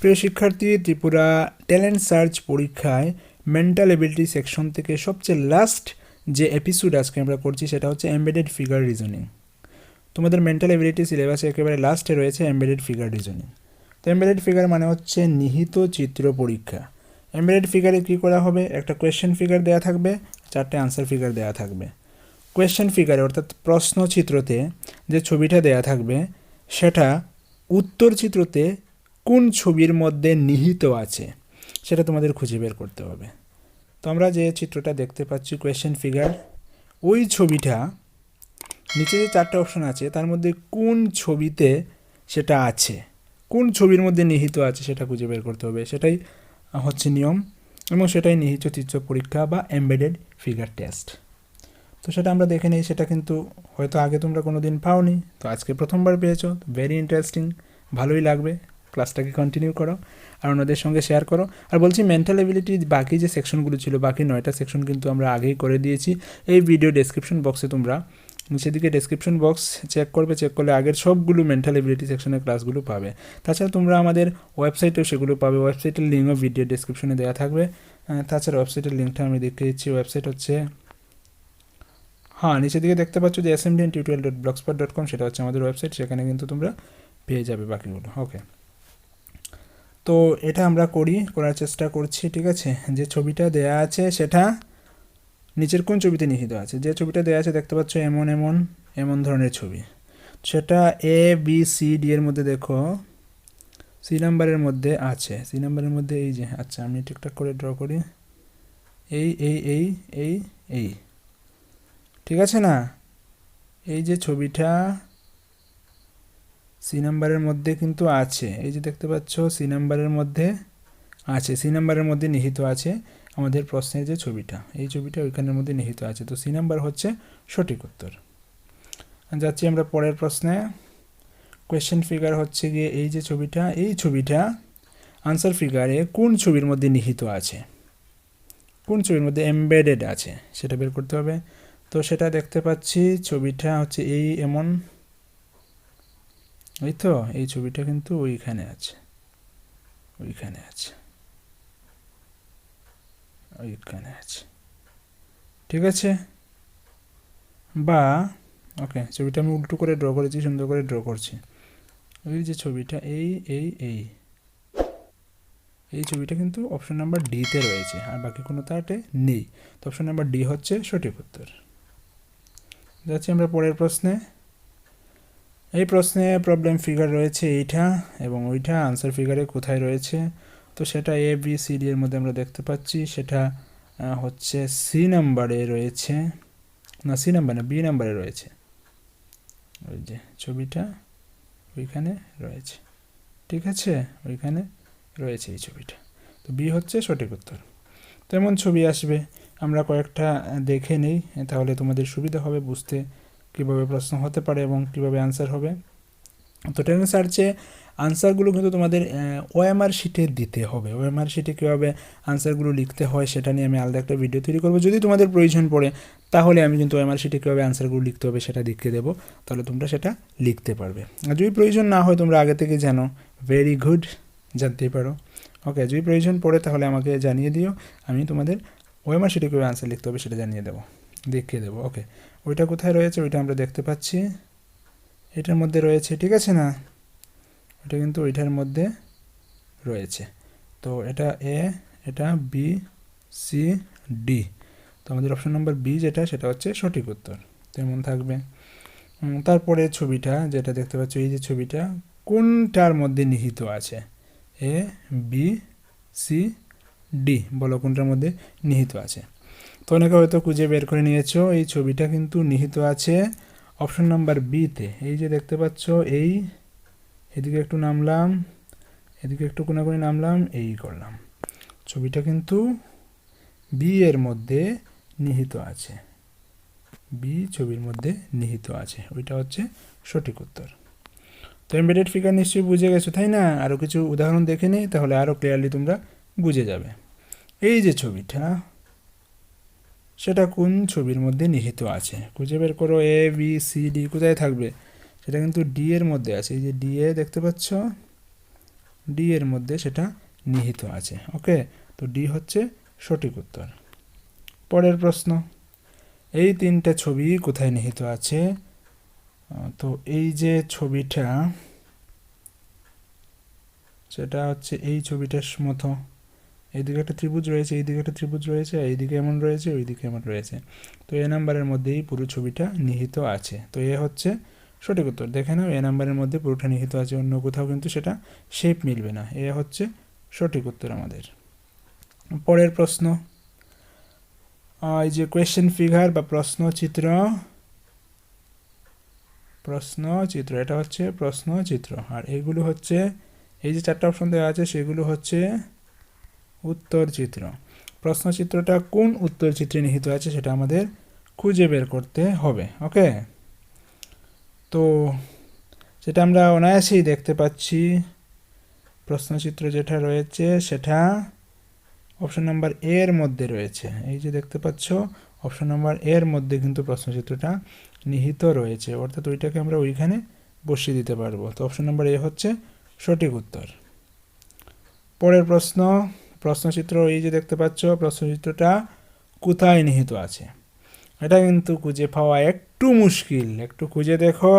প্রিয় শিক্ষার্থী, Tripura talent search পরীক্ষায় মেন্টাল এবিলিটি সেকশন থেকে সবচেয়ে লাস্ট যে এপিসোড আজকে আমরা করছি সেটা হচ্ছে এমবেডেড ফিগার রিজনিং। তোমাদের মেন্টাল এবিলিটি সিলেবাসে একেবারে লাস্টে রয়েছে এমবেডেড ফিগার রিজনিং। তো এমবেডেড ফিগার মানে হচ্ছে নিহিত চিত্র পরীক্ষা। এমবেডেড ফিগারে কী করা হবে, একটা কোয়েশ্চেন ফিগার দেওয়া থাকবে, 4টে আনসার ফিগার দেওয়া থাকবে। কোয়েশ্চেন ফিগারে অর্থাৎ প্রশ্ন চিত্রতে যে ছবিটা দেওয়া থাকবে সেটা উত্তর চিত্রতে কোন ছবির মধ্যে নিহিত আছে সেটা তোমাদের খুঁজে বের করতে হবে। তো আমরা যে চিত্রটা দেখতে পাচ্ছি কোয়েশ্চেন ফিগার, ওই ছবিটা নিচে যে 4টে অপশন আছে তার মধ্যে কোন ছবিতে সেটা আছে, কোন ছবির মধ্যে নিহিত আছে সেটা খুঁজে বের করতে হবে। সেটাই হচ্ছে নিয়ম এবং সেটাই নিহিত চিত্র পরীক্ষা বা এমবেডেড ফিগার টেস্ট। তো সেটা আমরা দেখে নিই। সেটা কিন্তু হয়তো আগে তোমরা কোনো দিন পাওনি, তো আজকে প্রথমবার পেয়েছো। ভেরি ইন্টারেস্টিং, ভালোই লাগবে। ক্লাসটাকে কন্টিনিউ করো আর ওনাদের সঙ্গে শেয়ার করো। আর বলছি, মেন্টাল এবিলিটি বাকি যে সেকশনগুলো ছিল, বাকি 9টা সেকশন কিন্তু আমরা আগেই করে দিয়েছি। এই ভিডিও ডেসক্রিপশন বক্সে তোমরা সেদিকে ডেসক্রিপশন বক্স চেক করবে, চেক করলে আগের সবগুলো মেন্টাল এবিলিটি সেকশনের ক্লাসগুলো পাবে। তাছাড়া তোমরা আমাদের ওয়েবসাইটেও সেগুলো পাবে। ওয়েবসাইটের লিঙ্কও ভিডিও ডেসক্রিপশনে দেওয়া থাকবে। তাছাড়া ওয়েবসাইটের লিঙ্কটা আমি দেখে দিচ্ছি। ওয়েবসাইট হচ্ছে, নিচের দিকে দেখতে পাচ্ছ যে smdntutorial.blogspot.com, সেটা হচ্ছে আমাদের ওয়েবসাইট। সেখানে কিন্তু তোমরা পেয়ে যাবে বাকিগুলো। ওকে, তো এটা আমরা করার চেষ্টা করছি। ঠিক আছে, যে ছবিটা দেয়া আছে সেটা নিচের কোন ছবিতে নিহিত আছে। যে ছবিটা দেয়া আছে দেখতে পাচ্ছ এমন এমন এমন ধরনের ছবি, সেটা এ বি সি ডি এর মধ্যে দেখো সি নাম্বারের মধ্যে আছে। সি নাম্বারের মধ্যে এই যে, আচ্ছা আমি ঠিকঠাক করে ড্র করি, এই এই এই এই এই, ঠিক আছে না? এই যে ছবিটা সি নাম্বারের মধ্যে কিন্তু আছে, এই যে দেখতে পাচ্ছ সি নাম্বারের মধ্যে আছে, সি নাম্বারের মধ্যে নিহিত আছে আমাদের প্রশ্নের যে ছবিটা, এই ছবিটা ওইখানের মধ্যে নিহিত আছে। তো সি নাম্বার হচ্ছে সঠিক উত্তর। যাচ্ছি আমরা পরের প্রশ্নে। কোয়েশ্চেন ফিগার হচ্ছে গিয়ে এই যে ছবিটা, এই ছবিটা আনসার ফিগারে কোন ছবির মধ্যে নিহিত আছে, কোন ছবির মধ্যে এমবেডেড আছে সেটা বের করতে হবে। তো সেটা দেখতে পাচ্ছি ছবিটা হচ্ছে এই এমন, এই তো এই ছবিটা কিন্তু ওইখানে আছে, ওইখানে আছে, ওইখানে আছে, ঠিক আছে? বা ওকে, ছবিটা আমি উল্টো করে ড্র করেছি, সুন্দর করে ড্র করছি। ওই যে ছবিটা এই এই এই এই ছবিটা কিন্তু অপশন নাম্বার ডিতে রয়েছে, আর বাকি কোনো তাতে নেই। তো অপশন নাম্বার ডি হচ্ছে সঠিক উত্তর। যাচ্ছি আমরা পরের প্রশ্নে। এই প্রশ্নে প্রবলেম ফিগার রয়েছে এইটা এবং ওইটা, আনসার ফিগারে কোথায় রয়েছে। তো সেটা এ বি সি ডি এর মধ্যে আমরা দেখতে পাচ্ছি। সেটা হচ্ছে সি নাম্বারে রয়েছে, না সি নাম্বার না, বি নাম্বারে রয়েছে। ওই যে ছবিটা ওইখানে রয়েছে, ঠিক আছে? ওইখানে রয়েছে এই ছবিটা। তো বি হচ্ছে সঠিক উত্তর। তো এমন ছবি আসবে, আমরা কয়েকটা দেখে নেই, তাহলে তোমাদের সুবিধা হবে বুঝতে কীভাবে প্রশ্ন হতে পারে এবং কীভাবে আনসার হবে। তো ট্যালেন্ট সার্চে আনসারগুলো কিন্তু তোমাদের ওএমআর শিটে দিতে হবে। ওএমআর শিটে কীভাবে আনসারগুলো লিখতে হয় সেটা নিয়ে আমি আলাদা একটা ভিডিও তৈরি করবো। যদি তোমাদের প্রয়োজন পড়ে তাহলে আমি কিন্তু ওএমআর শিটে কীভাবে আনসারগুলো লিখতে হবে সেটা দেখিয়ে দেবো, তাহলে তোমরা সেটা লিখতে পারবে। আর যদি প্রয়োজন না হয়, তোমরা আগে থেকে জানো, ভেরি গুড, জানতেই পারো। ওকে, যদি প্রয়োজন পড়ে তাহলে আমাকে জানিয়ে দিও, আমি তোমাদের ওএমআর শিটে কীভাবে আনসার লিখতে হবে সেটা জানিয়ে দেবো, দেখিয়ে দেবো। ওকে, ওইটা কোথায় রয়েছে ওইটা আমরা দেখতে পাচ্ছি, এটার মধ্যে রয়েছে, ঠিক আছে না? এটা কিন্তু ওইটার মধ্যে রয়েছে। তো এটা এ, এটা বি, সি, ডি। তো আমাদের অপশন নাম্বার বি যেটা, সেটা হচ্ছে সঠিক উত্তর। তেমন থাকবে। তারপরে ছবিটা যেটা দেখতে পাচ্ছ, এই যে ছবিটা কোনটার মধ্যে নিহিত আছে, এ বি সি ডি, বলো কোনটার মধ্যে নিহিত আছে। তো অনেকে হয়তো খুঁজে বের করে নিয়েছো, এই ছবিটা কিন্তু নিহিত আছে অপশন নাম্বার বিতে। এই যে দেখতে পাচ্ছ, এই এদিকে একটু নামলাম, এদিকে একটু কোনাকুনি নামলাম, এই করলাম, ছবিটা কিন্তু বি এর মধ্যে নিহিত আছে, বি ছবির মধ্যে নিহিত আছে, ওইটা হচ্ছে সঠিক উত্তর। তো এমবেডেড ফিগার নিশ্চয়ই বুঝে গেছো, তাই না? আরও কিছু উদাহরণ দেখে নিই, তাহলে আরও ক্লিয়ারলি তোমরা বুঝে যাবে। এই যে ছবিটা, সেটা কোন ছবির মধ্যে নিহিত আছে খুঁজে বের করো। এ বি সি ডি কোথায় থাকবে, সেটা কিন্তু ডি এর মধ্যে আছে। এই যে ডি এ দেখতে পাচ্ছ, ডি এর মধ্যে সেটা নিহিত আছে। ওকে, তো ডি হচ্ছে সঠিক উত্তর। পরের প্রশ্ন, এই তিনটা ছবি কোথায় নিহিত আছে? তো এই যে ছবিটা, সেটা হচ্ছে এই ছবিটার মতো, এইদিকে একটা ত্রিভুজ রয়েছে, এইদিকে একটা ত্রিভুজ রয়েছে, এইদিকে এমন রয়েছে, ওইদিকে এমন রয়েছে। তো এ নাম্বারের মধ্যেই পুরো ছবিটা নিহিত আছে। তো এ হচ্ছে সঠিক উত্তর। দেখে নাও, এ নাম্বারের মধ্যে পুরোটা নিহিত আছে, অন্য কোথাও কিন্তু সেটা শেপ মিলবে না। এ হচ্ছে সঠিক উত্তর আমাদের। পরের প্রশ্ন, এই যে কোয়েশ্চেন ফিগার বা প্রশ্নচিত্র, এটা হচ্ছে প্রশ্নচিত্র, আর এগুলো হচ্ছে, এই যে চারটা অপশন দেওয়া আছে সেগুলো হচ্ছে উত্তর চিত্র। প্রশ্নচিত্রটা কোন উত্তর চিত্রে নিহিত আছে সেটা আমাদের খুঁজে বের করতে হবে। ওকে, তো সেটা আমরা অনায়াসেই দেখতে পাচ্ছি। প্রশ্নচিত্র যেটা রয়েছে সেটা অপশন নাম্বার এর মধ্যে রয়েছে। এই যে দেখতে পাচ্ছ, অপশন নাম্বার এর মধ্যে কিন্তু প্রশ্নচিত্রটা নিহিত রয়েছে, অর্থাৎ ওইটাকে আমরা ওইখানে বসিয়ে দিতে পারবো। তো অপশন নাম্বার এ হচ্ছে সঠিক উত্তর। পরের প্রশ্ন, প্রশ্নচিত্র এই যে দেখতে পাচ্ছ, প্রশ্নচিত্রটা কোথায় নিহিত আছে? এটা কিন্তু খুঁজে পাওয়া একটু মুশকিল, একটু খুঁজে দেখো।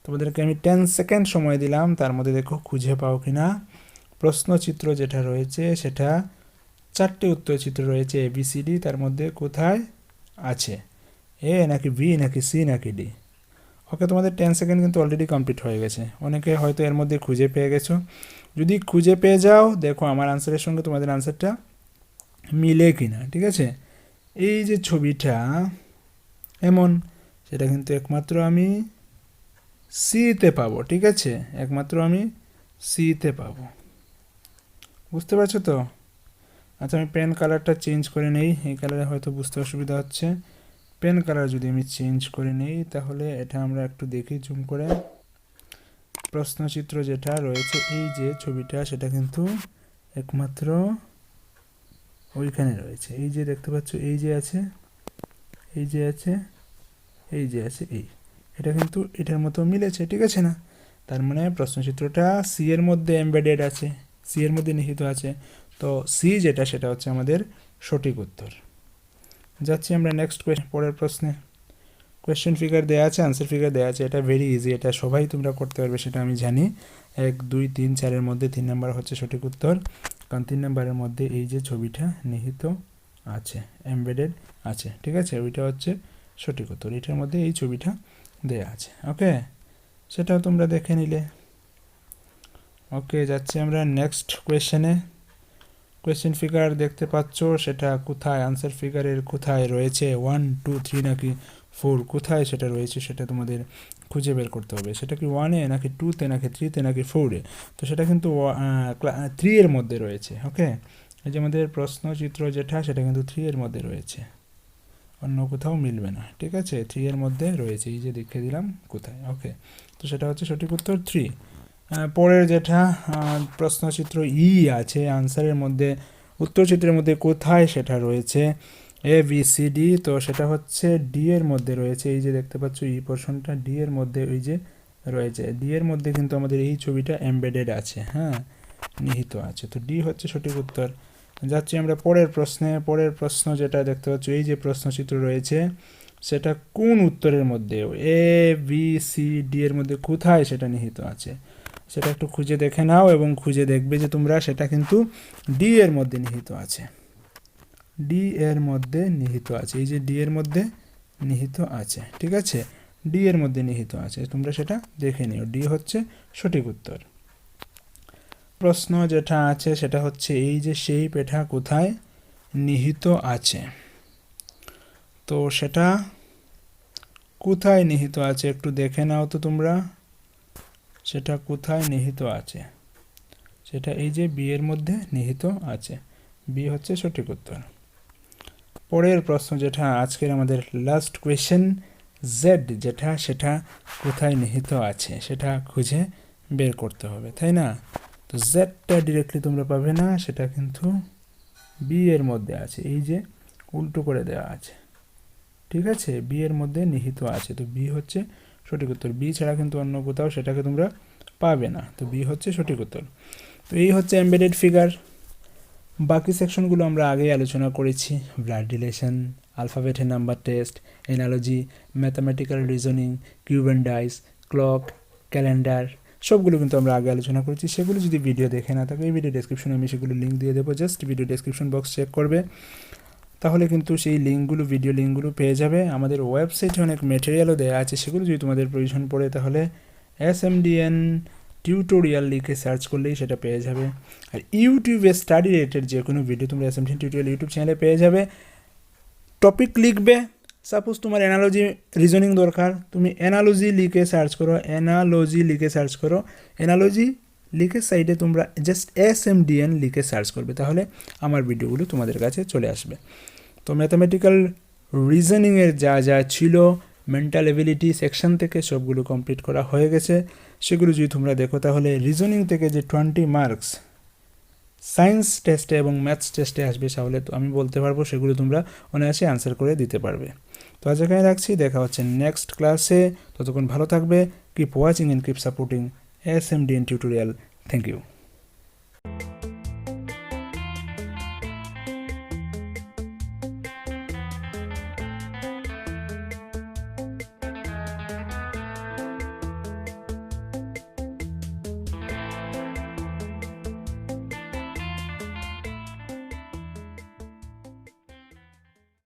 তোমাদেরকে আমি 10 সেকেন্ড সময় দিলাম, তার মধ্যে দেখো খুঁজে পাও কিনা। প্রশ্নচিত্র যেটা রয়েছে সেটা চারটে উত্তরচিত্র রয়েছে ABCD, তার মধ্যে কোথায় আছে? এ নাকি বি নাকি সি নাকি ডি? ওকে, তোমাদের 10 সেকেন্ড কিন্তু অলরেডি কমপ্লিট হয়ে গেছে। অনেকে হয়তো এর মধ্যে খুঁজে পেয়ে গেছো। যদি খুঁজে পেয়ে যাও, দেখো আমার আনসারের সঙ্গে তোমাদের আনসারটা মিলে কিনা। ঠিক আছে, এই যে ছবিটা এমন, সেটা কিন্তু একমাত্র আমি সিতে পাবো। ঠিক আছে, একমাত্র আমি সিতে পাবো। বুঝতে পারছো তো? আচ্ছা, আমি পেন কালারটা চেঞ্জ করে নেই, এই কালারে হয়তো বুঝতে অসুবিধা হচ্ছে। পেন কালার যদি আমি চেঞ্জ করে নেই, তাহলে এটা আমরা একটু দেখি জুম করে। প্রশ্নচিত্র যেটা রয়েছে, এই যে ছবিটা, সেটা কিন্তু একমাত্র ওইখানে রয়েছে। এই যে দেখতে পাচ্ছ, এই যে আছে, এই যে আছে, এই যে আছে, এটা কিন্তু এটার মতো মিলেছে। ঠিক আছে না? তার মানে প্রশ্নচিত্রটা সি এর মধ্যে এমবেডেড আছে, সি এর মধ্যে নিহিত আছে। তো সি যেটা, সেটা হচ্ছে আমাদের সঠিক উত্তর। যাচ্ছি আমরা নেক্সট পরের প্রশ্নে। কোয়েশ্চেন ফিগার দেওয়া আছে, আনসার ফিগার দেওয়া আছে। এটা ভেরি ইজি, এটা সবাই তোমরা করতে পারবে, সেটা আমি জানি। 1 2 3 4-এর মধ্যে 3 নাম্বার হচ্ছে সঠিক উত্তর, কারণ 3 নাম্বারের মধ্যে এই যে ছবিটা নিহিত আছে, এমবেডেড আছে। ঠিক আছে, ওইটা হচ্ছে সঠিক উত্তর। এটার মধ্যে এই ছবিটা দেয়া আছে। ওকে, সেটাও তোমরা দেখে নিলে। ওকে, যাচ্ছি আমরা নেক্সট কোয়েশ্চেনে। কোয়েশ্চেন ফিগার দেখতে পাচ্ছ, সেটা কোথায়, আনসার ফিগারের কোথায় রয়েছে? 1 2 3 নাকি 4, কোথায় সেটা রয়েছে সেটা তোমাদের খুঁজে বের করতে হবে। সেটা কি 1-এ নাকি 2-তে নাকি 3-তে নাকি 4-এ? তো সেটা কিন্তু 3 এর মধ্যে রয়েছে। ওকে, এই যে আমাদের প্রশ্নচিত্র যেটা, সেটা কিন্তু 3 এর মধ্যে রয়েছে, অন্য কোথাও মিলবে না। ঠিক আছে, 3 এর মধ্যে রয়েছে, এই যে দেখিয়ে দিলাম কোথায়। ওকে, তো সেটা হচ্ছে সঠিক উত্তর 3। পরের যেটা প্রশ্নচিত্র আছে, আনসারের মধ্যে, উত্তরচিত্রের মধ্যে কোথায় সেটা রয়েছে? ABCD, তো সেটা হচ্ছে ডি এর মধ্যে রয়েছে। এই যে দেখতে পাচ্ছ পোর্শনটা ডি এর মধ্যে ওই যে রয়েছে। ডি এর মধ্যে কিন্তু আমাদের এই ছবিটা এমবেডেড আছে, হ্যাঁ, নিহিত আছে। তো ডি হচ্ছে সঠিক উত্তর। যাচ্ছি আমরা পরের প্রশ্নে। পরের প্রশ্ন যেটা দেখতে পাচ্ছ, এই যে প্রশ্নচিত্র রয়েছে, সেটা কোন উত্তরের মধ্যে? ABCD এর মধ্যে কোথায় সেটা নিহিত আছে? সেটা একটু খুঁজে দেখে নাও, এবং খুঁজে দেখবে যে তোমরা সেটা কিন্তু ডি এর মধ্যে নিহিত আছে, ডি এর মধ্যে নিহিত আছে। এই যে ডি এর মধ্যে নিহিত আছে। ঠিক আছে, ডি এর মধ্যে নিহিত আছে, তোমরা সেটা দেখে নিও। ডি হচ্ছে সঠিক উত্তর। প্রশ্ন যেটা আছে সেটা হচ্ছে, এই যে শেপ, এটা কোথায় নিহিত আছে? তো সেটা কোথায় নিহিত আছে একটু দেখে নাও তো তোমরা, সেটা কোথায় নিহিত আছে? সেটা এই যে বি এর মধ্যে নিহিত আছে, বি হচ্ছে সঠিক উত্তর। পরের প্রশ্ন যেটা আজকের আমাদের লাস্ট কোয়েশ্চেন, জেড যেটা, সেটা কোথায় নিহিত আছে সেটা খুঁজে বের করতে হবে, তাই না? তো জেডটা ডিরেক্টলি তোমরা পাবে না, সেটা কিন্তু বি এর মধ্যে আছে, এই যে উল্টো করে দেওয়া আছে। ঠিক আছে, বি এর মধ্যে নিহিত আছে, তো বি হচ্ছে সঠিক উত্তর। বি ছাড়া কিন্তু অন্য কোথাও সেটাকে তোমরা পাবে না, তো বি হচ্ছে সঠিক উত্তর। তো এই হচ্ছে এমবেডেড ফিগার। বাকি সেকশনগুলো আমরা আগেই আলোচনা করেছি, ব্লাড রিলেশন, আলফাবেটের number test, analogy, mathematical reasoning, cube and dice, clock, calendar, সবগুলো কিন্তু আমরা আগে আলোচনা করেছি। সেগুলো যদি ভিডিও দেখে না থাকে এই ভিডিও ডেসক্রিপশনে আমি সেগুলো লিঙ্ক দিয়ে দেবো, just video description box check করবে, তাহলে কিন্তু সেই লিঙ্কগুলো, ভিডিও লিঙ্কগুলো পেয়ে যাবে। আমাদের ওয়েবসাইটে অনেক ম্যাটেরিয়ালও দেওয়া আছে, সেগুলো যদি তোমাদের প্রয়োজন পড়ে তাহলে SMDN টিউটোরিয়াল লিখে সার্চ করলেই সেটা পেয়ে যাবে। আর ইউটিউবে স্টাডি রিলেটেড যে কোনো ভিডিও তোমরা SMDN টিউটোরিয়াল ইউটিউব চ্যানেলে পেয়ে যাবে। টপিক লিখবে, সাপোজ তোমার অ্যানালজি রিজনিং দরকার, তুমি অ্যানালজি লিখে সার্চ করো, অ্যানালজি লিখে সাইডে তোমরা জাস্ট SMDN লিখে সার্চ করবে, তাহলে আমার ভিডিওগুলো তোমাদের কাছে চলে আসবে। তো ম্যাথামেটিক্যাল রিজনিংয়ের যা যা ছিল মেন্টাল এবিলিটি সেকশন থেকে সবগুলো কমপ্লিট করা হয়ে গেছে। সেগুলো যদি তোমরা দেখো তাহলে রিজনিং থেকে যে 20 মার্কস সায়েন্স টেস্টে এবং ম্যাথস টেস্টে আসবে, তাহলে তো আমি বলতে পারবো সেগুলো তোমরা অনায়াসে আনসার করে দিতে পারবে। তো আজ এখানে রাখছি, দেখা হচ্ছে নেক্সট ক্লাসে। ততক্ষণ ভালো থাকবে, keep watching and keep supporting SMDN tutorial. Thank you.